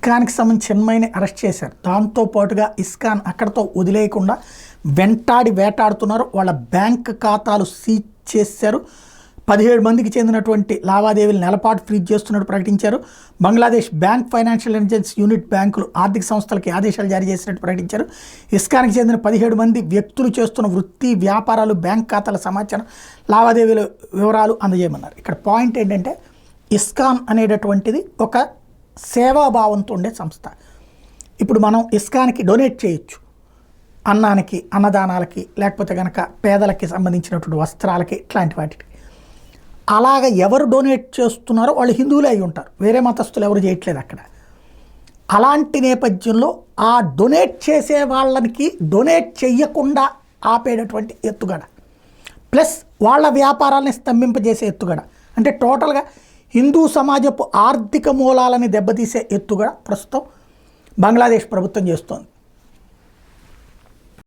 ఇస్కాన్కి సంబంధించి చిన్మయిని అరెస్ట్ చేశారు. దాంతోపాటుగా ఇస్కాన్ అక్కడతో వదిలేయకుండా వెంటాడి వేటాడుతున్నారు. వాళ్ళ బ్యాంక్ ఖాతాలు సీజ్ చేశారు. 17 మందికి చెందినటువంటి లావాదేవీలు నెలపాటు ఫ్రీజ్ చేస్తున్నట్టు ప్రకటించారు. Bangladesh bank financial intelligence unit బ్యాంకులు ఆర్థిక సంస్థలకి ఆదేశాలు జారీ చేసినట్టు ప్రకటించారు. ఇస్కాన్కి చెందిన 17 మంది వ్యక్తులు చేస్తున్న వృత్తి వ్యాపారాలు బ్యాంక్ ఖాతాల సమాచారం లావాదేవీల వివరాలు అందజేయమన్నారు. ఇక్కడ పాయింట్ ఏంటంటే ఇస్కాన్ అనేటటువంటిది ఒక సేవాభావంతో ఉండే సంస్థ. ఇప్పుడు మనం ఇస్కాన్కి డొనేట్ చేయొచ్చు, అన్నానికి, అన్నదానాలకి, లేకపోతే కనుక పేదలకి సంబంధించినటువంటి వస్త్రాలకి, ఇట్లాంటి వాటికి. అలాగ ఎవరు డొనేట్ చేస్తున్నారో వాళ్ళు హిందువులే అయి ఉంటారు, వేరే మతస్థులు ఎవరు చేయట్లేదు అక్కడ. అలాంటి నేపథ్యంలో ఆ డొనేట్ చేసే వాళ్ళకి డొనేట్ చెయ్యకుండా ఆపేటటువంటి ఎత్తుగడ, ప్లస్ వాళ్ళ వ్యాపారాలని స్తంభింపజేసే ఎత్తుగడ, అంటే టోటల్గా హిందూ సమాజపు ఆర్థిక మూలాలని దెబ్బతీసే ఎత్తుగడ ప్రస్తుతం బంగ్లాదేశ్ ప్రభుత్వం చేస్తోంది.